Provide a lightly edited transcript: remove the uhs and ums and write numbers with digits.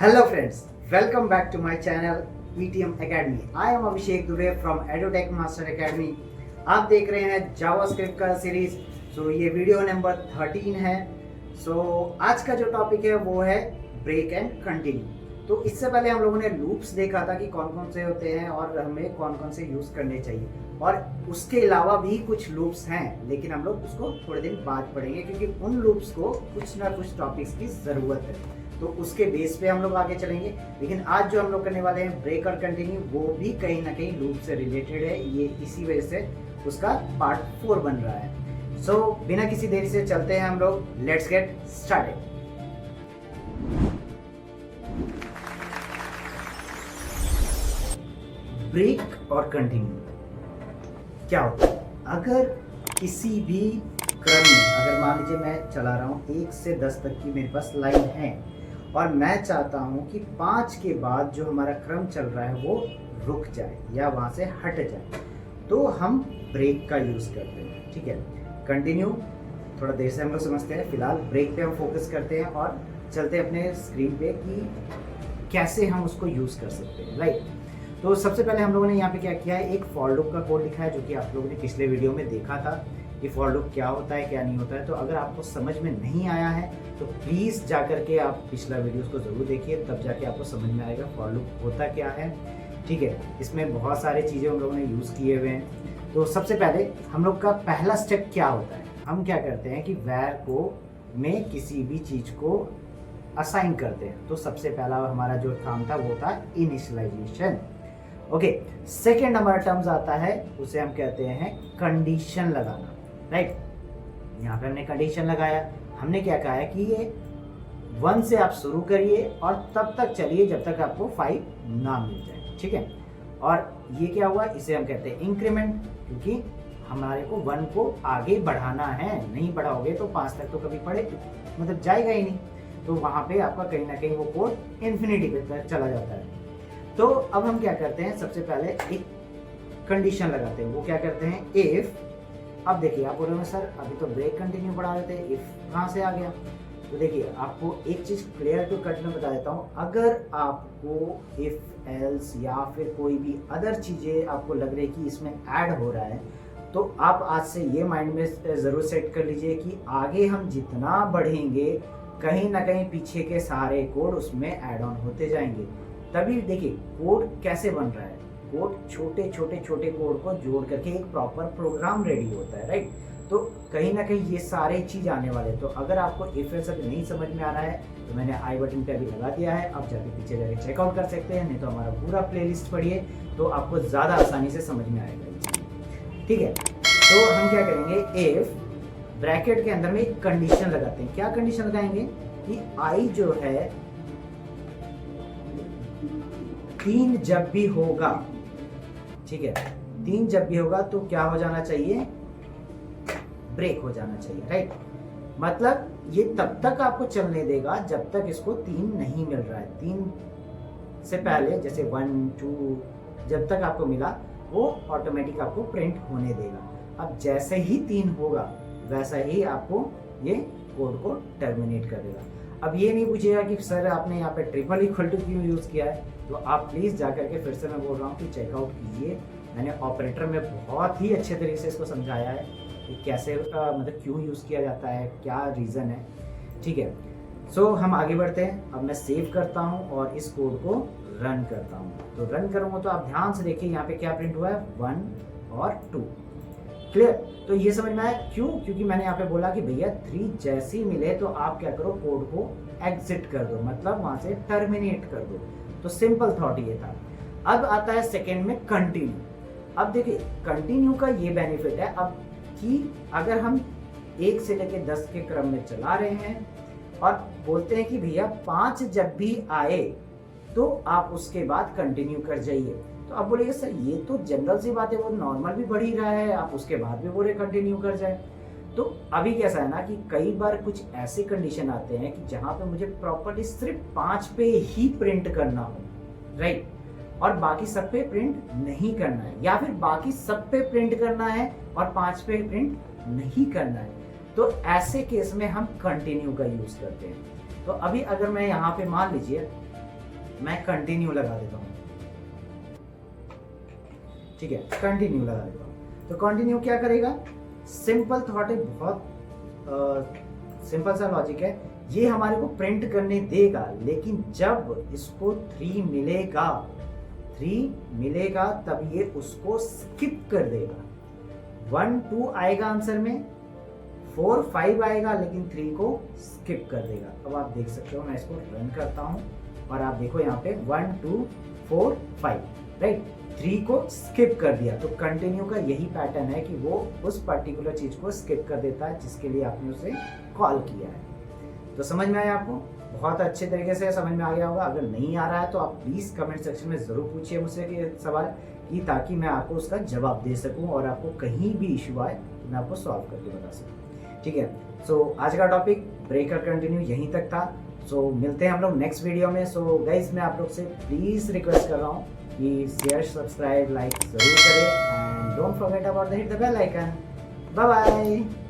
Hello friends, welcome back to my channel ETM Academy. I am Abhishek Dubey from EduTech Master Academy. आप देख रहे हैं JavaScript का series. ये video number 13 है। आज का जो टॉपिक है वो है ब्रेक एंड कंटिन्यू। तो इससे पहले हम लोगों ने लूप्स देखा था कि कौन कौन से होते हैं और हमें कौन कौन से यूज करने चाहिए, और उसके अलावा भी कुछ लूप्स हैं, लेकिन हम लोग उसको थोड़े दिन बाद पढ़ेंगे क्योंकि उन लूप्स को कुछ ना कुछ टॉपिक्स की ज़रूरत है, तो उसके बेस पे हम लोग आगे चलेंगे। लेकिन आज जो हम लोग करने वाले हैं ब्रेक और कंटिन्यू, वो भी कहीं ना कहीं लूप से रिलेटेड है। ये इसी वजह से उसका पार्ट 4 बन रहा है। बिना किसी देरी से चलते हैं हम लोग। Let's get started. ब्रेक और कंटिन्यू क्या होता है? अगर किसी भी क्रम में, अगर मान लीजिए मैं चला रहा हूँ 1 से 10 तक की मेरे पास लाइन है और मैं चाहता हूँ कि 5 के बाद जो हमारा क्रम चल रहा है वो रुक जाए या वहाँ से हट जाए, तो हम ब्रेक का यूज़ करते हैं। ठीक है, कंटिन्यू थोड़ा देर से हम लोग समझते हैं। फिलहाल ब्रेक पे हम फोकस करते हैं और चलते हैं अपने स्क्रीन पे कि कैसे हम उसको यूज़ कर सकते हैं। राइट, तो सबसे पहले हम लोगों ने यहाँ पे क्या किया है, एक फॉर लूप का कोड लिखा है जो कि आप लोगों ने पिछले वीडियो में देखा था कि फॉर लूप क्या होता है क्या नहीं होता है। तो अगर आपको समझ में नहीं आया है तो प्लीज़ जा करके आप पिछला वीडियो को ज़रूर देखिए, तब जाके आपको समझ में आएगा फॉर लूप होता क्या है। ठीक है, इसमें बहुत सारे चीज़ें हम लोगों ने यूज़ किए हुए हैं। तो सबसे पहले हम लोग का पहला स्टेप क्या होता है, हम क्या करते हैं कि वैर को में किसी भी चीज़ को असाइन करते हैं। तो सबसे पहला हमारा जो काम था वो था इनिशियलाइजेशन। ओके, सेकेंड हमारा टर्म्स आता है, उसे हम कहते हैं कंडीशन लगाना। राइट, यहाँ पे हमने कंडीशन लगाया। हमने क्या कहा है कि ये 1 से आप शुरू करिए और तब तक चलिए जब तक आपको 5 ना मिल जाए। ठीक है, और ये क्या हुआ, इसे हम कहते हैं इंक्रीमेंट, क्योंकि हमारे को 1 को आगे बढ़ाना है। नहीं बढ़ाओगे तो 5 तक तो कभी पढ़े मतलब जाएगा ही नहीं, तो वहाँ पे आपका कहीं ना कहीं वो कोड इन्फिनिटी पे चला जाता है। तो अब हम क्या करते हैं, सबसे पहले एक कंडीशन लगाते हैं। वो क्या करते हैं, इफ। अब देखिए, आप बोल रहे हो सर अभी तो ब्रेक कंटिन्यू पढ़ा रहे थे, इफ कहाँ से आ गया? तो देखिए, आपको एक चीज क्लियर टू कट में बता देता हूँ। अगर आपको इफ एल्स या फिर कोई भी अदर चीजें आपको लग रही है कि इसमें ऐड हो रहा है, तो आप आज से ये माइंड में जरूर सेट कर लीजिए कि आगे हम जितना बढ़ेंगे कहीं ना कहीं पीछे के सारे कोड उसमें ऐड ऑन होते जाएंगे। तभी देखिए कोड कैसे बन रहा है, कोड छोटे छोटे छोटे कोड को जोड़ करके एक प्रॉपर प्रोग्राम रेडी होता है। राइट, तो कहीं ना कहीं ये सारे चीज आने वाले। तो अगर आपको इफ एल्स अभी नहीं समझ में आ रहा है तो मैंने आई बटन पे अभी लगा दिया है, आप जाके पीछे जाके चेकआउट कर सकते हैं, नहीं तो हमारा पूरा प्लेलिस्ट पढ़िए तो आपको ज़्यादा आसानी से समझ में आएगा। ठीक है, तो हम क्या करेंगे, इफ ब्रैकेट के अंदर में एक कंडीशन लगाते हैं। क्या कंडीशन लगाएंगे कि आई जो है 3 जब भी होगा, ठीक है, 3 जब भी होगा तो क्या हो जाना चाहिए, ब्रेक हो जाना चाहिए। राइट, मतलब ये तब तक आपको चलने देगा जब तक इसको 3 नहीं मिल रहा है। 3 से पहले जैसे 1 2 जब तक आपको मिला वो ऑटोमेटिक आपको प्रिंट होने देगा। अब जैसे ही 3 होगा वैसा ही आपको ये कोड को टर्मिनेट कर देगा। अब ये नहीं पूछेगा कि सर आपने यहाँ पे ट्रिपल इक्वल टू क्यों यूज़ किया है, तो आप प्लीज़ जा करके फिर से मैं बोल रहा हूँ कि चेकआउट कीजिए। मैंने ऑपरेटर में बहुत ही अच्छे तरीके से इसको समझाया है कि कैसे मतलब क्यों यूज़ किया जाता है, क्या रीज़न है। ठीक है, हम आगे बढ़ते हैं। अब मैं सेव करता हूँ और इस कोड को रन करता हूँ। तो रन करूँगा तो आप ध्यान से देखिए यहाँ पे क्या प्रिंट हुआ है, 1 और 2। क्लियर? तो ये समझ में आया क्यों? क्योंकि मैंने यहाँ पे बोला कि भैया 3 जैसे ही मिले तो आप क्या करो, कोड को एग्जिट कर दो, मतलब वहां से टर्मिनेट कर दो। तो सिंपल थॉट ये था। अब आता है सेकेंड में कंटिन्यू। अब देखिए कंटिन्यू का ये बेनिफिट है अब कि अगर हम 1 से लेकर 10 के क्रम में चला रहे हैं और बोलते हैं कि भैया 5 जब भी आए तो आप उसके बाद कंटिन्यू कर जाइए, तो अब बोलिए सर ये तो जनरल सी बात है, वो नॉर्मल भी बढ़ ही रहा है, आप उसके बाद भी बोले कंटिन्यू कर जाए। तो अभी कैसा है ना कि कई बार कुछ ऐसे कंडीशन आते हैं कि जहां पे मुझे प्रॉपर्टी सिर्फ 5 पे ही प्रिंट करना हो, राइट, और बाकी सब पे प्रिंट नहीं करना है, या फिर बाकी सब पे प्रिंट करना है और 5 पे प्रिंट नहीं करना है। तो ऐसे केस में हम कंटिन्यू का यूज करते हैं। तो अभी अगर मैं यहाँ पे मान लीजिए मैं कंटिन्यू लगा देता हूँ, ठीक है, कंटिन्यू लगा देता हूँ। तो कंटिन्यू क्या करेगा, सिंपल थॉट है, बहुत सिंपल सा लॉजिक है। ये हमारे को प्रिंट करने देगा, लेकिन जब इसको 3 मिलेगा तब ये उसको स्किप कर देगा। 1 2 आएगा आंसर में, 4 5 आएगा, लेकिन 3 को स्किप कर देगा। अब आप देख सकते हो, मैं इसको रन करता हूँ और आप देखो यहाँ पे 1 2 4 5, राइट, 3 को स्किप कर दिया। तो कंटिन्यू का यही पैटर्न है कि वो उस पर्टिकुलर चीज को स्किप कर देता है जिसके लिए आपने उसे कॉल किया है। तो समझ में आया आपको? बहुत अच्छे तरीके से समझ में आ गया होगा। अगर नहीं आ रहा है तो आप प्लीज कमेंट सेक्शन में जरूर पूछिए मुझसे कि सवाल, कि ताकि मैं आपको उसका जवाब दे सकूं और आपको कहीं भी इशू आए तो मैं आपको सॉल्व करके बता सकूं। ठीक है, सो आज का टॉपिक ब्रेक और कंटिन्यू यहीं तक था। सो मिलते हैं हम लोग नेक्स्ट वीडियो में। सो गाइज मैं आप लोग से प्लीज रिक्वेस्ट कर रहा हूँ कि शेयर सब्सक्राइब लाइक जरूर करें and don't forget about the hit the bell icon. Bye bye.